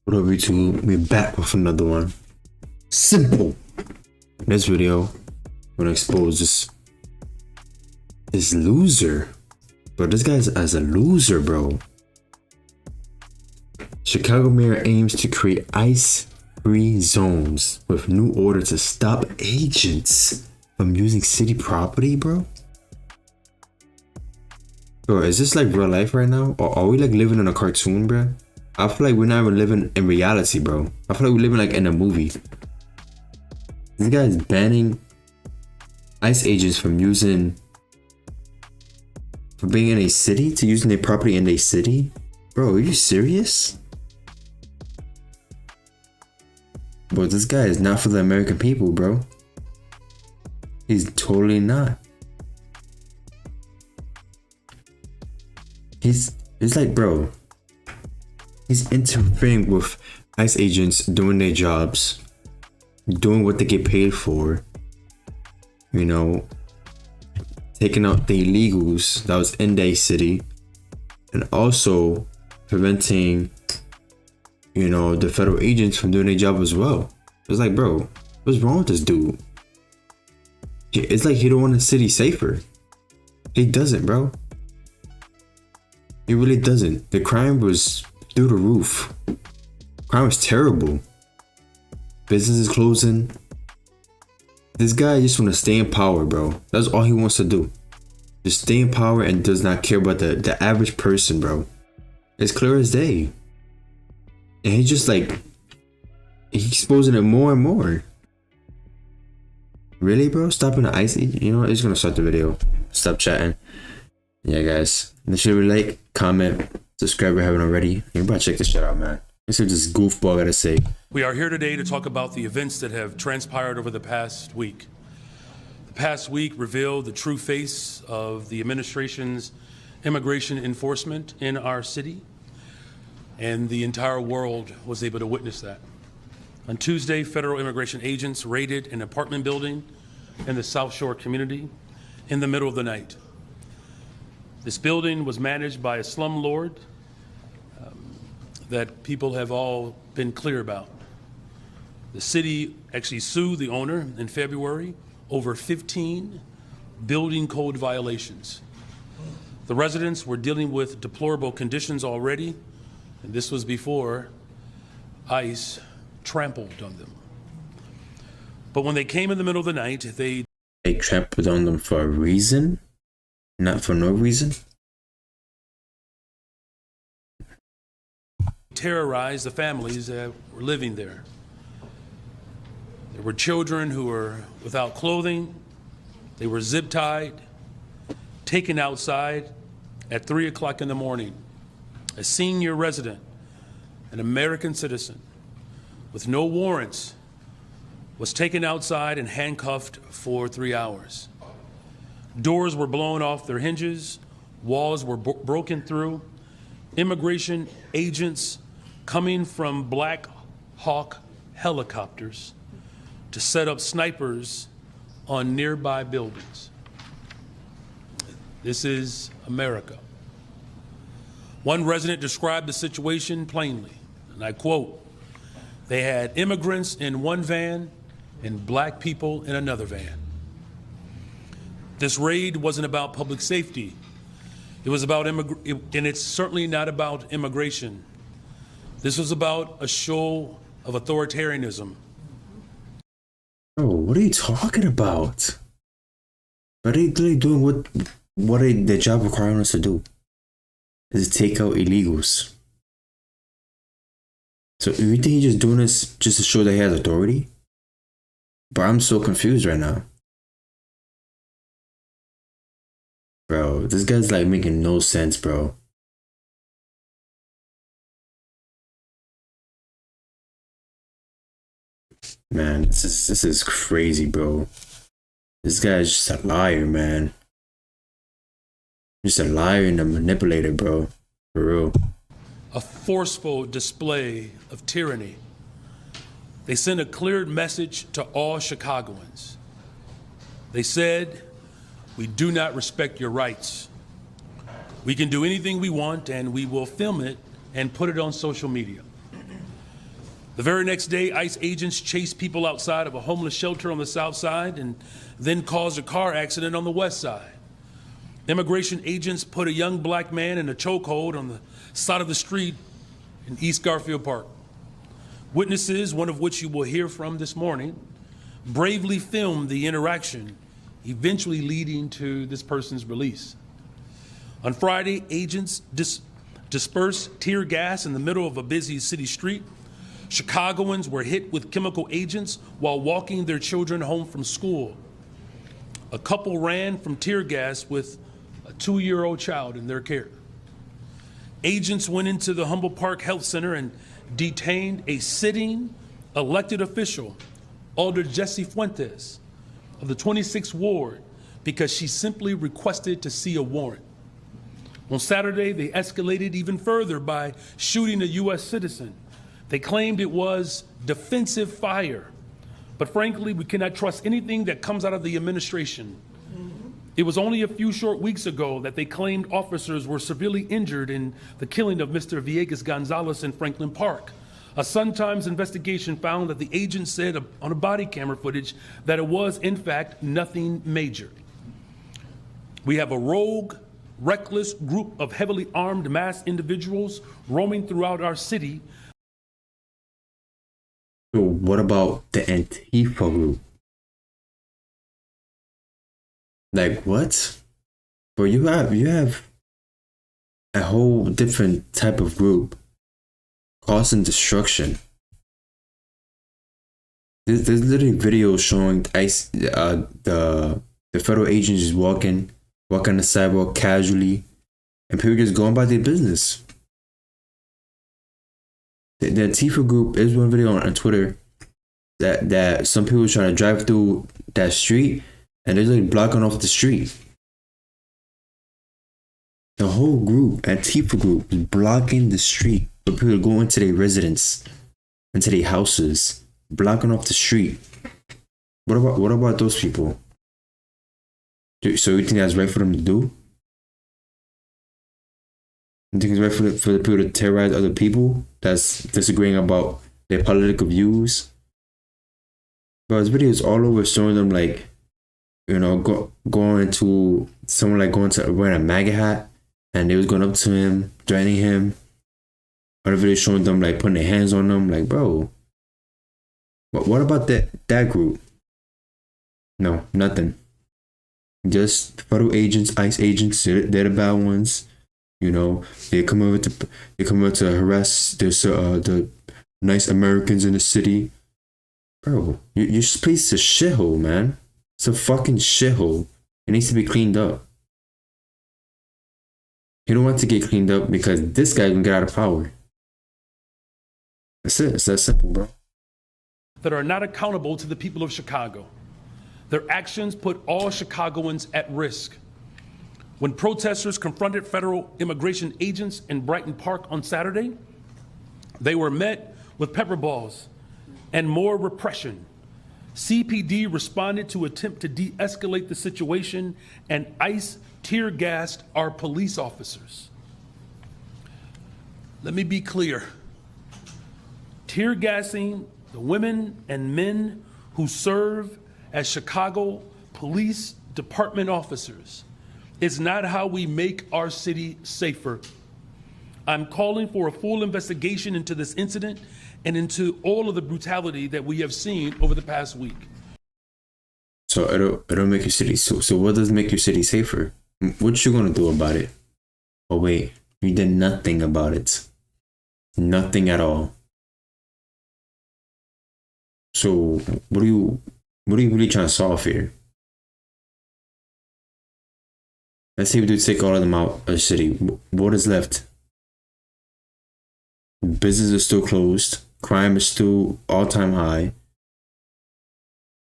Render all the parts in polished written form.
What up, YouTube? We're back with another one. Simple. In this video, I'm gonna expose this loser. Bro, this guy's as a loser, bro. Chicago mayor aims to create ice-free zones with new order to stop agents from using city property, bro. Bro, is this like real life right now? Or are we like living in a cartoon, bro? I feel like we're not even living in reality, bro. I feel like we're living like in a movie. This guy is banning ICE agents from being in a city, to using their property in a city. Bro, are you serious? Bro, this guy is not for the American people, bro. He's totally not. It's like, bro, he's interfering with ICE agents doing their jobs, doing what they get paid for, you know, taking out the illegals that was in their city, and also preventing, you know, the federal agents from doing their job as well. It's like, bro, what's wrong with this dude? It's like he don't want the city safer. He doesn't, bro. He really doesn't. The crime was through the roof. Crime was terrible. Businesses closing. This guy just want to stay in power, bro. That's all he wants to do. Just stay in power and does not care about the average person, bro. It's clear as day. And he's just like, he's exposing it more and more. Really, bro? Stopping the ice? You know what? I'm just gonna start the video. Stop chatting. Yeah, guys. Make sure you like, comment, subscribe if you haven't already. You better check this shit out, man. Let's see what this goofball gotta say. We are here today to talk about the events that have transpired over the past week. The past week revealed the true face of the administration's immigration enforcement in our city, and the entire world was able to witness that. On Tuesday, federal immigration agents raided an apartment building in the South Shore community in the middle of the night. This building was managed by a slumlord that people have all been clear about. The city actually sued the owner in February over 15 building code violations. The residents were dealing with deplorable conditions already, and this was before ICE trampled on them. But when they came in the middle of the night, they trampled on them for a reason, not for no reason. terrorized the families that were living there. There were children who were without clothing. They were zip tied, taken outside at 3 o'clock in the morning. A senior resident, an American citizen with no warrants, was taken outside and handcuffed for 3 hours. Doors were blown off their hinges, walls were broken through. Immigration agents coming from Black Hawk helicopters to set up snipers on nearby buildings. This is America. One resident described the situation plainly, and I quote, "They had immigrants in one van and black people in another van." This raid wasn't about public safety. It was about and it's certainly not about immigration. This was about a show of authoritarianism. Bro, what are you talking about? Are they doing what their job requires us to do? Is to take out illegals. So you think he's just doing this just to show that he has authority? But I'm so confused right now. Bro, this guy's like making no sense, bro. Man, this is crazy, bro. This guy's just a liar, man. Just a liar and a manipulator, bro. For real. A forceful display of tyranny. They sent a clear message to all Chicagoans. They said, "We do not respect your rights. We can do anything we want and we will film it and put it on social media." The very next day, ICE agents chased people outside of a homeless shelter on the south side and then caused a car accident on the west side. Immigration agents put a young black man in a chokehold on the side of the street in East Garfield Park. Witnesses, one of which you will hear from this morning, bravely filmed the interaction, eventually leading to this person's release. On Friday, agents dispersed tear gas in the middle of a busy city street. Chicagoans were hit with chemical agents while walking their children home from school. A couple ran from tear gas with a 2-year-old child in their care. Agents went into the Humboldt Park Health Center and detained a sitting elected official, Alder Jessie Fuentes of the 26th Ward, because she simply requested to see a warrant. On Saturday, they escalated even further by shooting a U.S. citizen. They claimed it was defensive fire. But frankly, we cannot trust anything that comes out of the administration. It was only a few short weeks ago that they claimed officers were severely injured in the killing of Mr. Villegas Gonzalez in Franklin Park. A Sun-Times investigation found that the agent said on a body camera footage that it was, in fact, nothing major. We have a rogue, reckless group of heavily armed mass individuals roaming throughout our city. So what about the Antifa group? Like what? But you have a whole different type of group causing destruction. There's literally videos showing ICE, the federal agents just walking on the sidewalk casually, and people just going about their business. The Antifa group is one video on Twitter that some people are trying to drive through that street and they're like blocking off the street. The whole group, Antifa group, is blocking the street for people to go into their residence, into their houses, blocking off the street. What about those people? So you think that's right for them to do? You think it's right for the people to terrorize other people that's disagreeing about their political views? But his videos all over showing them like, you know, going to someone like going to wearing a MAGA hat, and they was going up to him, threatening him. Other videos showing them like putting their hands on them, like, bro. What about that group? No, nothing. Just federal agents, ICE agents, they're the bad ones. You know, they come over to harass the nice Americans in the city. Bro, your place is a shithole, man. It's a fucking shithole. It needs to be cleaned up. You don't want to get cleaned up because this guy can get out of power. That's it. It's that simple, bro. That are not accountable to the people of Chicago. Their actions put all Chicagoans at risk. When protesters confronted federal immigration agents in Brighton Park on Saturday, they were met with pepper balls and more repression. CPD responded to attempt to de-escalate the situation, and ICE tear gassed our police officers. Let me be clear. Tear gassing the women and men who serve as Chicago Police Department officers is not how we make our city safer. I'm calling for a full investigation into this incident and into all of the brutality that we have seen over the past week. So it'll make your city. So what does make your city safer? What you gonna do about it? Oh wait, you did nothing about it. Nothing at all. So what are you really trying to solve here? Let's say we do take all of them out of the city. What is left? Business is still closed. Crime is still all-time high.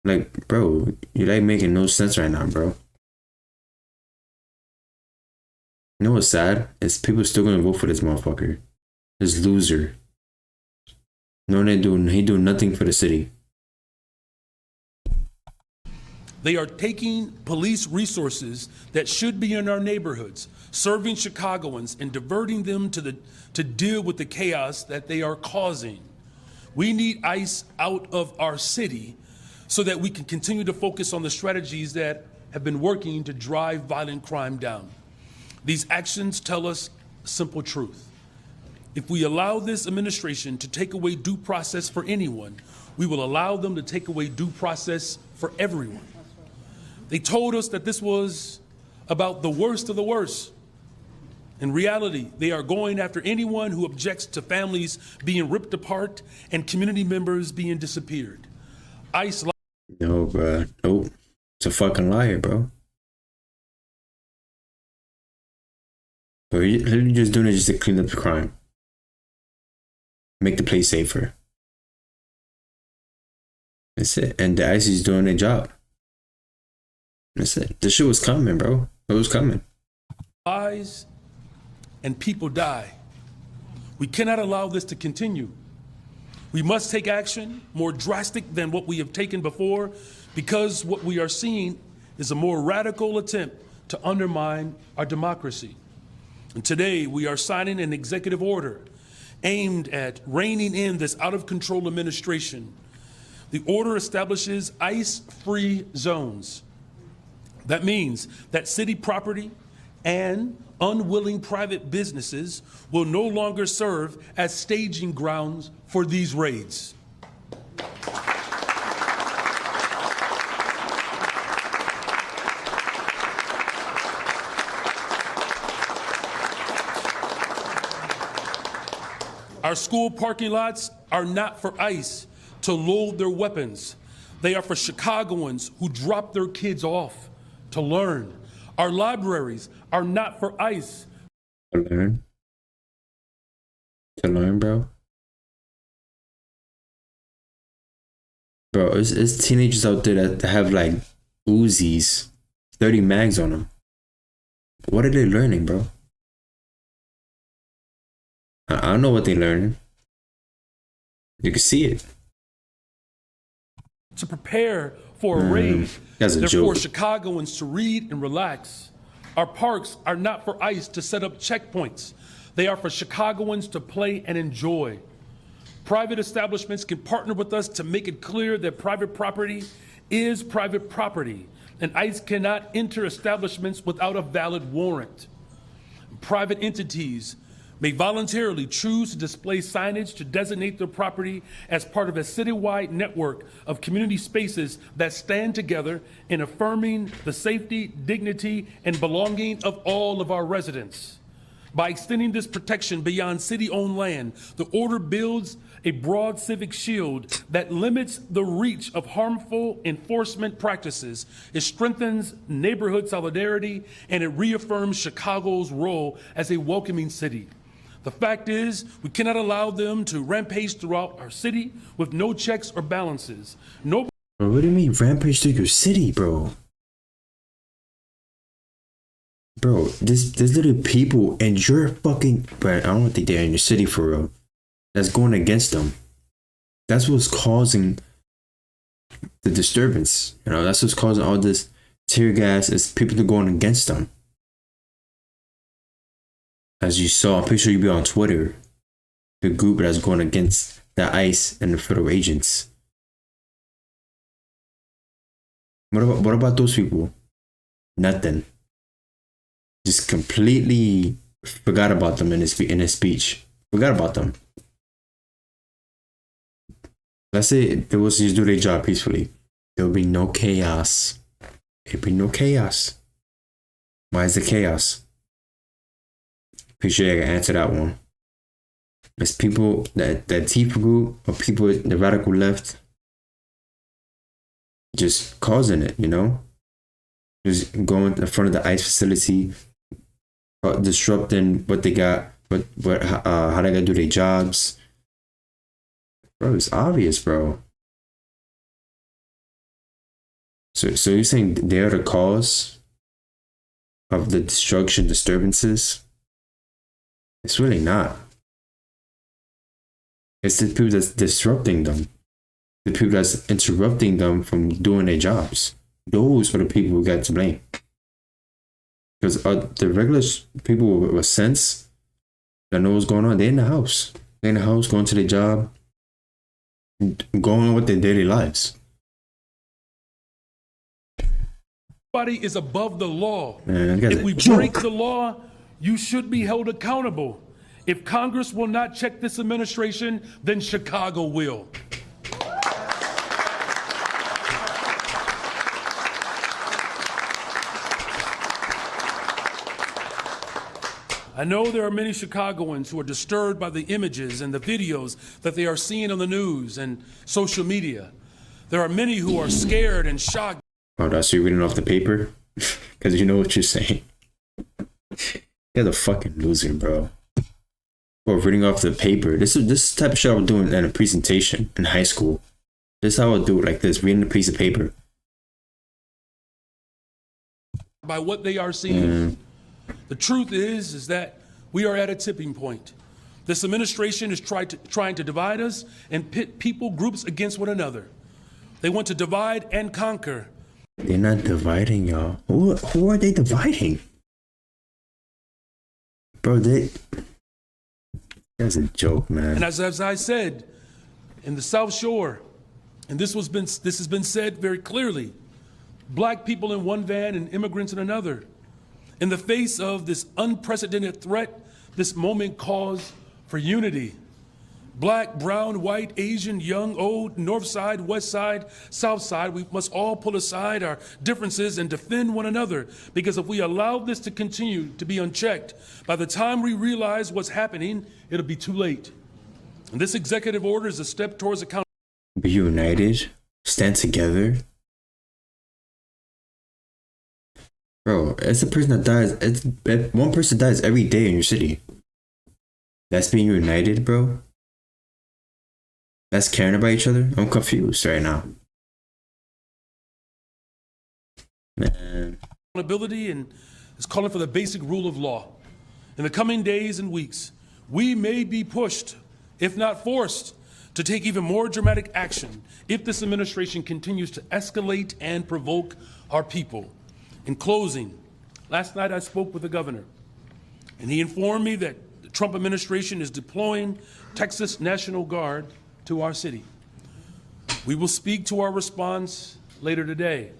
Like, bro, you're like making no sense right now, bro. You know what's sad? Is people still gonna vote for this motherfucker. This loser. No, he doing nothing for the city. They are taking police resources that should be in our neighborhoods, serving Chicagoans and diverting them to deal with the chaos that they are causing. We need ICE out of our city so that we can continue to focus on the strategies that have been working to drive violent crime down. These actions tell us a simple truth. If we allow this administration to take away due process for anyone, we will allow them to take away due process for everyone. They told us that this was about the worst of the worst. In reality, they are going after anyone who objects to families being ripped apart and community members being disappeared. ICE. No, bro. Nope. It's a fucking liar, bro. Bro, you're literally just doing it just to clean up the crime. Make the place safer. That's it. And the ICE is doing their job. That's it. The shit was coming, bro. It was coming. Lies and people die. We cannot allow this to continue. We must take action more drastic than what we have taken before, because what we are seeing is a more radical attempt to undermine our democracy. And today we are signing an executive order aimed at reining in this out-of-control administration. The order establishes ICE-free zones. That means that city property and unwilling private businesses will no longer serve as staging grounds for these raids. Our school parking lots are not for ICE to load their weapons. They are for Chicagoans who drop their kids off to learn. Our libraries are not for ICE. To learn? To learn, bro? Bro, it's teenagers out there that have like Uzis, 30 mags on them. What are they learning, bro? I don't know what they're learning. You can see it. To prepare for a raid. That's a They're joke. for Chicagoans to read and relax. Our parks are not for ICE to set up checkpoints. They are for Chicagoans to play and enjoy. Private establishments can partner with us to make it clear that private property is private property, and ICE cannot enter establishments without a valid warrant. Private entities may voluntarily choose to display signage to designate their property as part of a citywide network of community spaces that stand together in affirming the safety, dignity, and belonging of all of our residents. By extending this protection beyond city-owned land, the order builds a broad civic shield that limits the reach of harmful enforcement practices. It strengthens neighborhood solidarity, and it reaffirms Chicago's role as a welcoming city. The fact is, we cannot allow them to rampage throughout our city with no checks or balances. No. Bro, what do you mean rampage through your city, bro? Bro, there's literally people in your fucking... But I don't think they're in your city for real. That's going against them. That's what's causing the disturbance. You know, that's what's causing all this tear gas, is people are going against them. As you saw, I'm pretty sure you'll be on Twitter, the group that's going against the ICE and the federal agents. What about those people? Nothing. Just completely forgot about them in his speech. Forgot about them. Let's say they will just do their job peacefully. There will be no chaos. There'll be no chaos. Why is there chaos? Pretty sure I can answer that one. It's people that Tifa group or people in the radical left just causing it, you know? Just going in front of the ICE facility, disrupting what they got, how they gotta do their jobs. Bro, it's obvious, bro. So you're saying they're the cause of the destruction, disturbances? It's really not. It's the people that's disrupting them. The people that's interrupting them from doing their jobs. Those are the people who got to blame. Because the regular people with sense that know what's going on, they're in the house. They're in the house going to their job. going on with their daily lives. Nobody is above the law. Man, if we break the law, you should be held accountable. If Congress will not check this administration, then Chicago will. I know there are many Chicagoans who are disturbed by the images and the videos that they are seeing on the news and social media. There are many who are scared and shocked. Oh, that's you reading off the paper? Because you know what you're saying. You're the fucking loser, bro. Or reading off the paper. This type of shit I was doing in a presentation in high school. This is how I would do it, like this, reading a piece of paper. By what they are seeing. The truth is that we are at a tipping point. This administration is trying to divide us and pit people, groups against one another. They want to divide and conquer. They're not dividing, y'all. Who are they dividing? Bro, that's a joke, man. And as I said, in the South Shore, and this has been said very clearly, black people in one van and immigrants in another. In the face of this unprecedented threat, this moment calls for unity. Black, brown, white, Asian, young, old, north side, west side, south side, we must all pull aside our differences and defend one another. Because if we allow this to continue to be unchecked, by the time we realize what's happening, it'll be too late. And this executive order is a step towards accountability. Be united, stand together. Bro, it's a person that dies. One person dies every day in your city. That's being united, bro. That's caring about each other. I'm confused right now. Man. Accountability and is calling for the basic rule of law. In the coming days and weeks, we may be pushed, if not forced, to take even more dramatic action if this administration continues to escalate and provoke our people. In closing, last night I spoke with the governor, and he informed me that the Trump administration is deploying Texas National Guard to our city. We will speak to our response later today.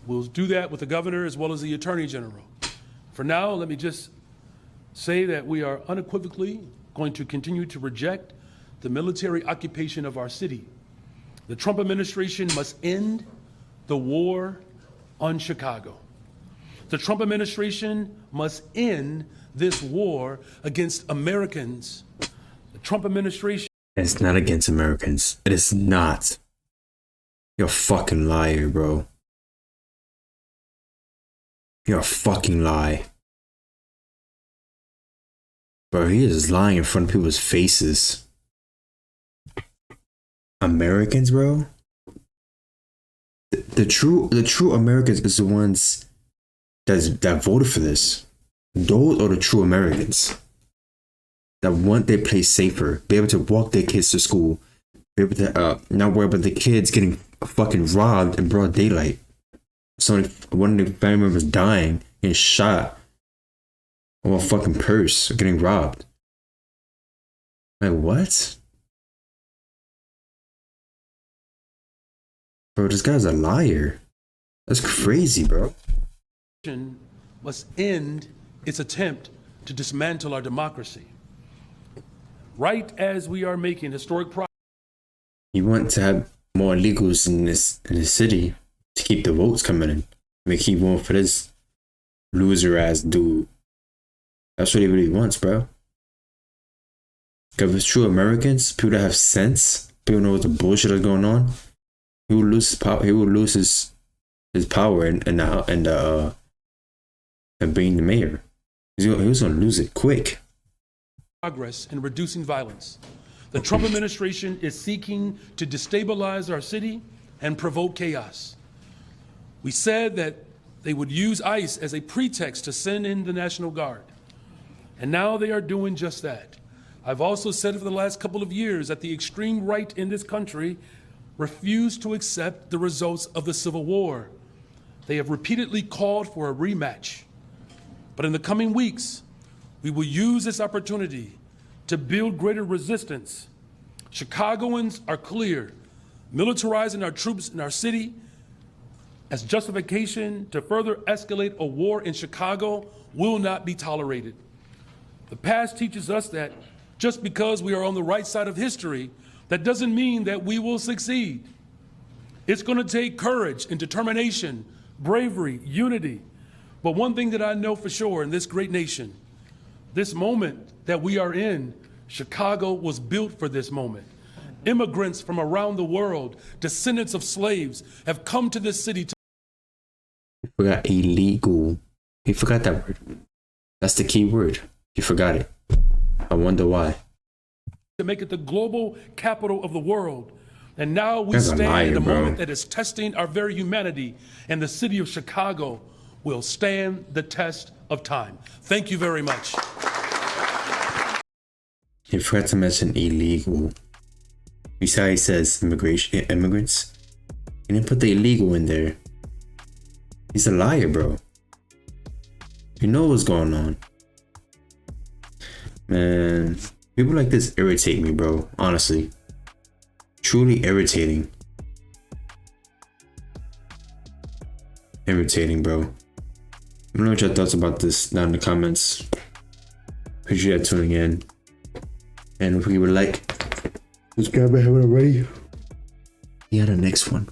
We'll do that with the governor as well as the attorney general. For now, let me just say that we are unequivocally going to continue to reject the military occupation of our city. The Trump administration must end the war on Chicago. The Trump administration must end this war against Americans. The Trump administration. It's not against Americans. It is not. You're a fucking liar, bro. You're a fucking lie. Bro, he is lying in front of people's faces. Americans, bro? The true Americans is the ones that voted for this. Those are the true Americans that want their place safer, be able to walk their kids to school, be able to not worry about the kids getting fucking robbed in broad daylight. One of the family members dying and shot, or a fucking purse getting robbed. Like what? Bro, this guy's a liar. That's crazy, bro. Must end its attempt to dismantle our democracy. Right as we are making historic progress. You want to have more illegals in this city to keep the votes coming in. They keep voting for this loser ass dude. That's what he really wants, bro. Because if it's true Americans, people that have sense, people know what the bullshit is going on, he will lose his power. He will lose his power and being the mayor. He was gonna lose it quick. Progress in reducing violence. The Trump administration is seeking to destabilize our city and provoke chaos. We said that they would use ICE as a pretext to send in the National Guard. And now they are doing just that. I've also said for the last couple of years that the extreme right in this country refused to accept the results of the Civil War. They have repeatedly called for a rematch. But in the coming weeks, we will use this opportunity to build greater resistance Chicagoans are clear. Militarizing our troops in our city as justification to further escalate a war in Chicago will not be tolerated. The past teaches us that just because we are on the right side of history, that doesn't mean that we will succeed. It's going to take courage and determination, bravery, unity. But one thing that I know for sure in this great nation, this moment that we are in, Chicago was built for this moment. Immigrants from around the world, descendants of slaves, have come to this city to He forgot illegal. He forgot that word. That's the key word. He forgot it. I wonder why. make it the global capital of the world. And now we That's a stand in liar, a bro. moment that is testing our very humanity, and the city of Chicago will stand the test of time. Thank you very much. He forgot to mention illegal. You see how he says immigrants? He didn't put the illegal in there. He's a liar, bro. You know what's going on. Man, people like this irritate me, bro. Honestly. Truly irritating. Irritating, bro. Let me know what your thoughts about this down in the comments. Appreciate you tuning in. And if you would like, subscribe if you haven't already. See you on the next one.